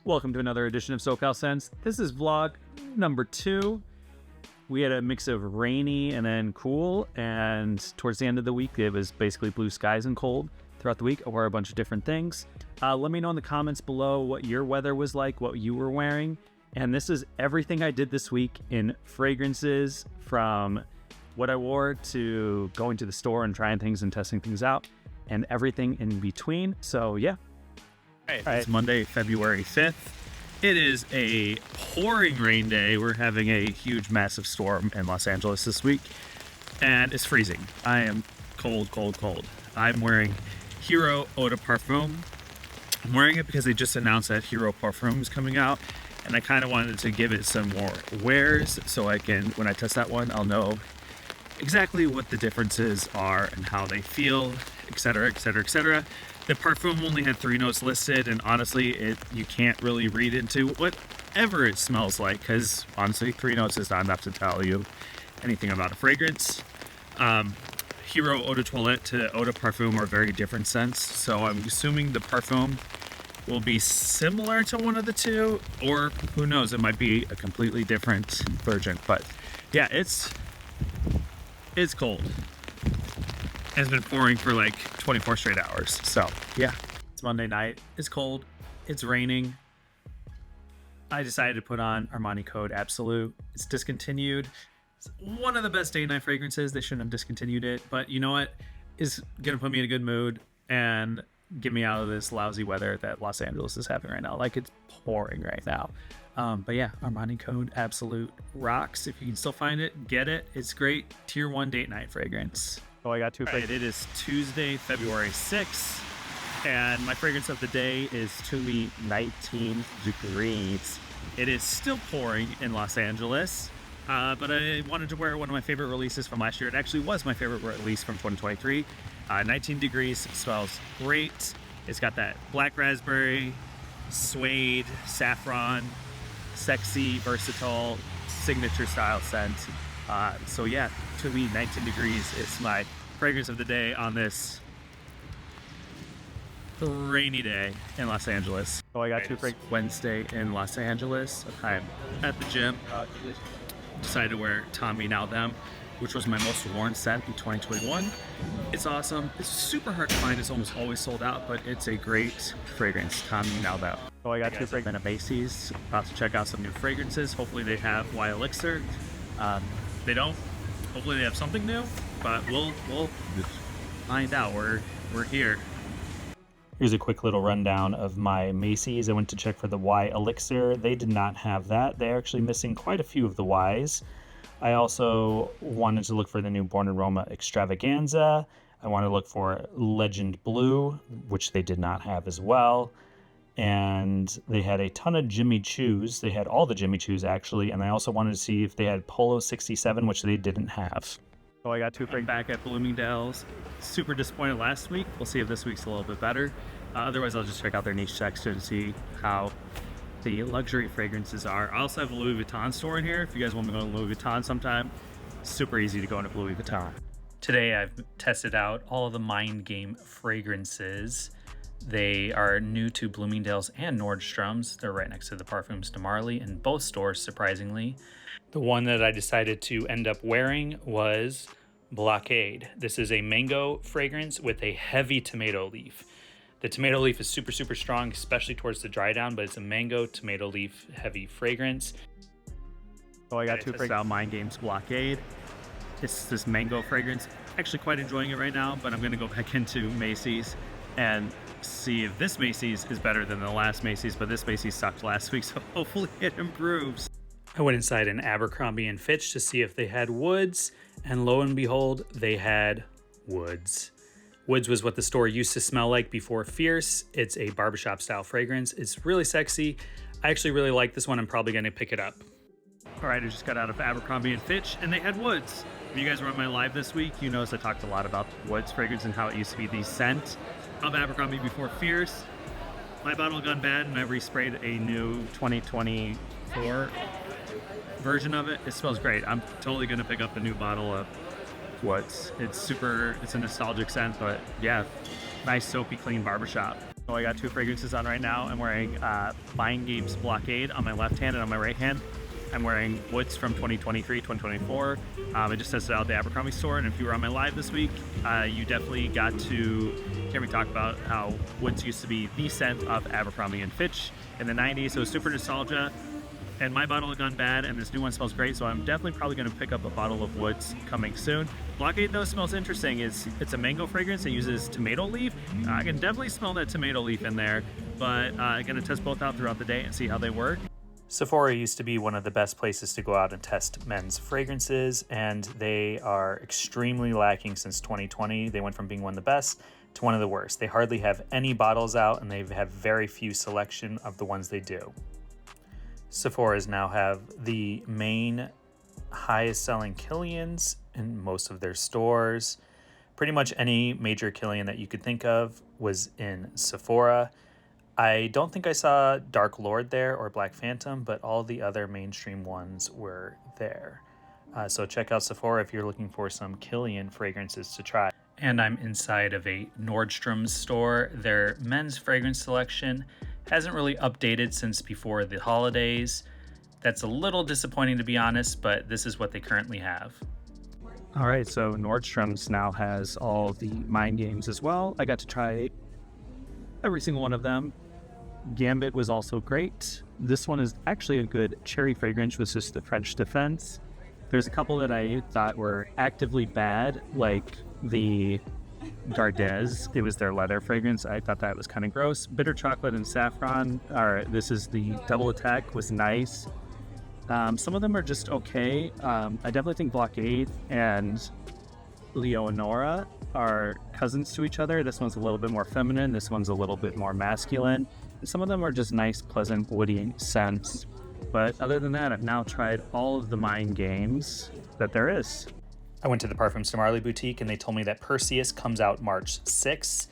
Welcome to another edition of SoCal Scents. This is vlog number 2. We had a mix of rainy and then cool, and towards the end of the week, it was basically blue skies and cold. Throughout the week, I wore a bunch of different things. Let me know in the comments below what your weather was like, what you were wearing. And this is everything I did this week in fragrances, from what I wore to going to the store and trying things and testing things out, and everything in between. So yeah. All right. It's Monday, February 5th. It is a pouring rain day. We're having a huge, massive storm in Los Angeles this week, and it's freezing. I am cold. I'm wearing Hero Eau de Parfum. I'm wearing it because they just announced that Hero Parfum is coming out, and I kind of wanted to give it some more wears so I can, when I test that one, I'll know exactly what the differences are and how they feel, etc., etc., etc. The Parfum only had 3 notes listed, and honestly, you can't really read into whatever it smells like, because honestly, 3 notes is not enough to tell you anything about a fragrance. Hero Eau de Toilette to Eau de Parfum are very different scents, so I'm assuming the Parfum will be similar to one of the two, or who knows, it might be a completely different version. But yeah, it's cold. It's been pouring for like 24 straight hours. So yeah, it's Monday night. It's cold. It's raining. I decided to put on Armani Code Absolute. It's discontinued. It's one of the best day night fragrances. They shouldn't have discontinued it, but you know what? It's gonna put me in a good mood and get me out of this lousy weather that Los Angeles is having right now. Like, it's pouring right now. But yeah, Armani Code Absolute rocks. If you can still find it, get it. It's great. Tier 1 date night fragrance. Oh, I got 2 fragrances. It is Tuesday, February 6th, and my fragrance of the day is to me 19 degrees. It is still pouring in Los Angeles, but I wanted to wear one of my favorite releases from last year. It actually was my favorite release from 2023. 19 degrees, smells great. It's got that black raspberry, suede, saffron, sexy, versatile, signature style scent. So yeah, to me, 19 degrees is my fragrance of the day on this rainy day in Los Angeles. Oh, I got 2 fragrances. Wednesday in Los Angeles. I'm at the gym. Decided to wear Tommy Now Them, which was my most worn scent in 2021. It's awesome. It's super hard to find. It's almost always sold out, but it's a great fragrance. Tommy Now Them. Oh, I got 2 fragrances. Been at Macy's, about to check out some new fragrances. Hopefully they have Y Elixir. They don't. Hopefully they have something new, but we'll find out. We're here. Here's a quick little rundown of my Macy's. I went to check for the Y Elixir. They did not have that. They're actually missing quite a few of the Ys. I also wanted to look for the new Born Aroma Extravaganza. I wanted to look for Legend Blue, which they did not have as well. And they had a ton of Jimmy Choos. They had all the Jimmy Choos, actually. And I also wanted to see if they had Polo 67, which they didn't have. Oh, I got 2 fragrances. Back at Bloomingdale's. Super disappointed last week. We'll see if this week's a little bit better. Otherwise, I'll just check out their niche section and see how the luxury fragrances are. I also have a Louis Vuitton store in here. If you guys want to go to Louis Vuitton sometime, super easy to go into Louis Vuitton. Today, I've tested out all of the Mind Game fragrances. They are new to Bloomingdale's and Nordstrom's. They're right next to the Parfums de Marly in both stores, surprisingly. The one that I decided to end up wearing was Blockade. This is a mango fragrance with a heavy tomato leaf. The tomato leaf is super strong, especially towards the dry down, but it's a mango tomato leaf heavy fragrance. Oh, I got 2 fragrances. Mind Game's Blockade. It's this mango fragrance. Actually quite enjoying it right now, but I'm going to go back into Macy's and see if this Macy's is better than the last Macy's, but this Macy's sucked last week, so hopefully it improves. I went inside an Abercrombie and Fitch to see if they had woods, and lo and behold, they had woods. Woods was what the store used to smell like before Fierce. It's a barbershop style fragrance. It's really sexy. I actually really like this one. I'm probably going to pick it up. All right, I just got out of Abercrombie and Fitch, and they had woods. If you guys were on my live this week, you noticed I talked a lot about woods fragrance and how it used to be the scent of Abercrombie before Fierce. My bottle gone bad, and I resprayed a new 2024 version of it. It smells great. I'm totally going to pick up a new bottle of Woods. It's a nostalgic scent, but yeah, nice soapy clean barbershop. So I got two fragrances on right now. I'm wearing Mind Games Blockade on my left hand, and on my right hand I'm wearing Woods from 2023, 2024. I just tested out at the Abercrombie store, and if you were on my live this week, you definitely got to hear me talk about how Woods used to be the scent of Abercrombie and Fitch in the 90s. So super nostalgia. And my bottle had gone bad, and this new one smells great, so I'm definitely probably going to pick up a bottle of Woods coming soon. Blockade, though, smells interesting. It's a mango fragrance. It uses tomato leaf. I can definitely smell that tomato leaf in there, but I'm going to test both out throughout the day and see how they work. Sephora used to be one of the best places to go out and test men's fragrances, and they are extremely lacking since 2020. They went from being one of the best to one of the worst. They hardly have any bottles out, and they have very few selection of the ones they do. Sephora's now have the main highest selling Killians in most of their stores. Pretty much any major Killian that you could think of was in Sephora. I don't think I saw Dark Lord there or Black Phantom, but all the other mainstream ones were there. So check out Sephora if you're looking for some Killian fragrances to try. And I'm inside of a Nordstrom's store. Their men's fragrance selection hasn't really updated since before the holidays. That's a little disappointing, to be honest, but this is what they currently have. All right, so Nordstrom's now has all the Mind Games as well. I got to try every single one of them. Gambit was also great. This one is actually a good cherry fragrance, which is the French Defense. There's a couple that I thought were actively bad, like the Gardez. It was their leather fragrance. I thought that was kind of gross. Bitter chocolate and saffron. This is the double attack, was nice. Some of them are just okay. I definitely think Blockade and Leonora are cousins to each other. This one's a little bit more feminine. This one's a little bit more masculine. Some of them are just nice, pleasant, woody scents. But other than that, I've now tried all of the Mind Games that there is. I went to the Parfums de Marly boutique, and they told me that Perseus comes out March 6th,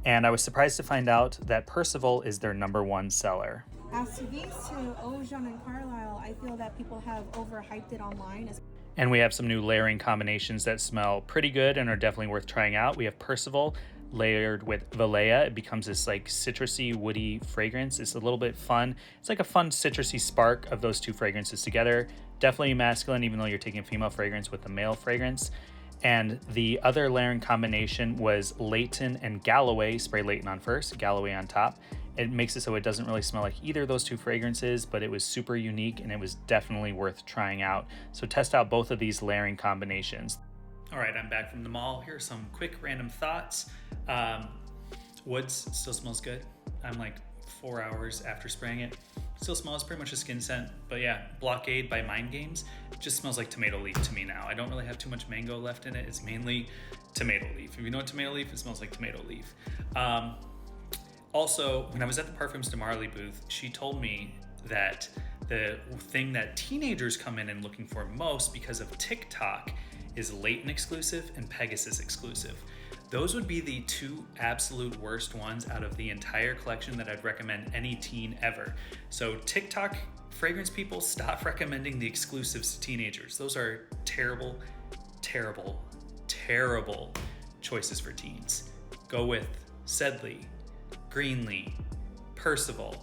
and I was surprised to find out that Percival is their #1 seller. As to these two, Ojon and Carlisle, I feel that people have overhyped it online. And we have some new layering combinations that smell pretty good and are definitely worth trying out. We have Percival layered with Valleya. It becomes this like citrusy, woody fragrance. It's a little bit fun. It's like a fun citrusy spark of those two fragrances together. Definitely masculine, even though you're taking female fragrance with the male fragrance. And the other layering combination was Layton and Galloway. Spray Layton on first, Galloway on top. It makes it so it doesn't really smell like either of those two fragrances, but it was super unique and it was definitely worth trying out. So test out both of these layering combinations. All right, I'm back from the mall. Here are some quick random thoughts. Woods still smells good. I'm like 4 hours after spraying it. Still smells pretty much a skin scent, but yeah, Blockade by Mind Games just smells like tomato leaf to me now. I don't really have too much mango left in it. It's mainly tomato leaf. If you know what tomato leaf, it smells like tomato leaf. Also, when I was at the Parfums de Marly booth, she told me that the thing that teenagers come in and looking for most because of TikTok is Layton exclusive and Pegasus exclusive. Those would be the two absolute worst ones out of the entire collection that I'd recommend any teen ever. So TikTok fragrance people, stop recommending the exclusives to teenagers. Those are terrible, terrible, terrible choices for teens. Go with Sedley, Greenlee, Percival,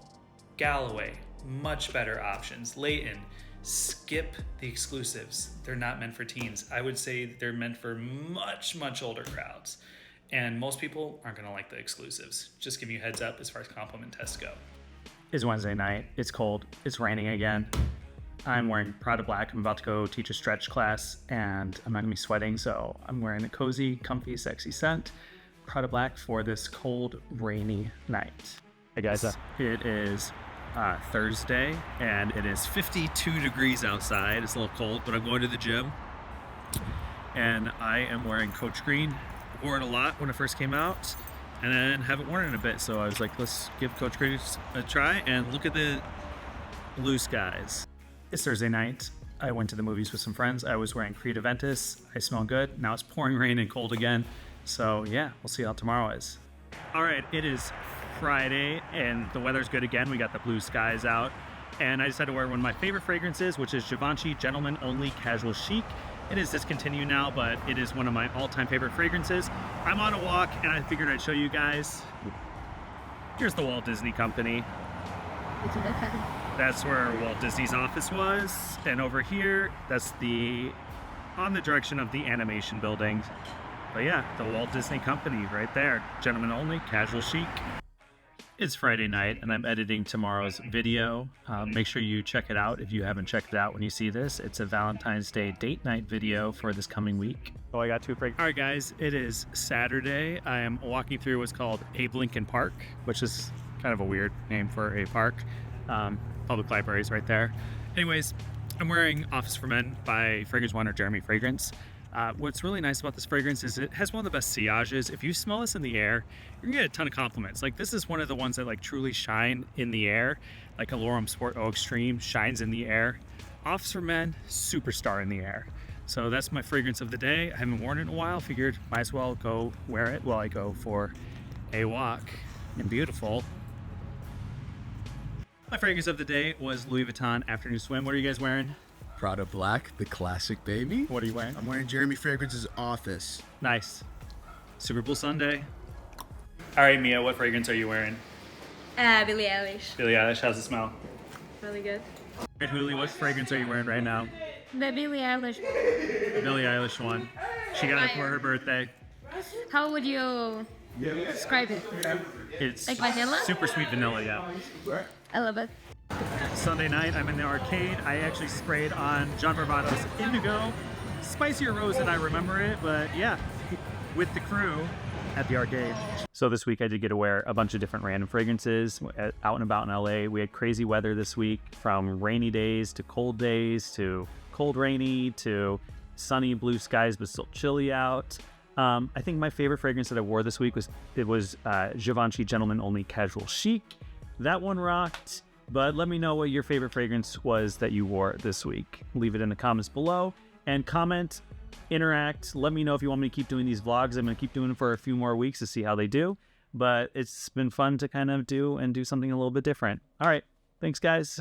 Galloway, much better options. Layton, skip the exclusives. They're not meant for teens. I would say they're meant for much, much older crowds. And most people aren't gonna like the exclusives. Just giving you a heads up as far as compliment tests go. It's Wednesday night. It's cold. It's raining again. I'm wearing Prada Black. I'm about to go teach a stretch class and I'm not gonna be sweating, so I'm wearing a cozy, comfy, sexy scent. Prada Black for this cold, rainy night. Hey guys, it is Thursday and it is 52 degrees outside. It's a little cold, but I'm going to the gym and I am wearing Coach Green. Wore it a lot when it first came out and then haven't worn it in a bit, so I was like, let's give Coach Green a try and look at the blue skies. It's Thursday night. I went to the movies with some friends. I was wearing Creed Aventus. I smell good. Now it's pouring rain and cold again. So yeah, we'll see how tomorrow is. All right, it is Friday and the weather's good again. We got the blue skies out and I decided to wear one of my favorite fragrances, which is Givenchy Gentleman Only Casual Chic. It is discontinued now, but it is one of my all-time favorite fragrances. I'm on a walk and I figured I'd show you guys. Here's the Walt Disney Company. That's where Walt Disney's office was. And over here, that's on the direction of the animation building. But yeah, the Walt Disney Company right there. Gentlemen only, casual chic. It's Friday night and I'm editing tomorrow's video. Make sure you check it out if you haven't checked it out when you see this. It's a Valentine's Day date night video for this coming week. Oh, I got two fragrances. All right, guys, it is Saturday. I am walking through what's called Abe Lincoln Park, which is kind of a weird name for a park. Public libraries right there. Anyways, I'm wearing Office for Men by Fragrance One or Jeremy Fragrance. What's really nice about this fragrance is it has one of the best sillages. If you smell this in the air, you're gonna get a ton of compliments. Like, this is one of the ones that like truly shine in the air, like Alorum Sport O Extreme shines in the air. Office for Men, superstar in the air. So that's my fragrance of the day. I haven't worn it in a while. Figured might as well go wear it while I go for a walk in beautiful. My fragrance of the day was Louis Vuitton Afternoon Swim. What are you guys wearing? Prada Black, the classic, baby. What are you wearing? I'm wearing Jeremy Fragrance's Office. Nice. Super Bowl Sunday. All right, Mia, what fragrance are you wearing? Billie Eilish. Billie Eilish, how's it smell? Really good. Right, Huli, what fragrance are you wearing right now? The Billie Eilish. Billie Eilish one. She got it for her birthday. How would you describe it? It's Like vanilla? super sweet vanilla, yeah. I love it. Sunday night, I'm in the arcade. I actually sprayed on John Barbado's Indigo. Spicier rose than I remember it, but yeah, with the crew at the arcade. So this week I did get to wear a bunch of different random fragrances out and about in LA. We had crazy weather this week, from rainy days to cold days to cold rainy to sunny blue skies but still chilly out. I think my favorite fragrance that I wore this week was Givenchy Gentlemen Only Casual Chic. That one rocked. But let me know what your favorite fragrance was that you wore this week. Leave it in the comments below and comment, interact. Let me know if you want me to keep doing these vlogs. I'm going to keep doing them for a few more weeks to see how they do. But it's been fun to kind of do something a little bit different. All right. Thanks, guys.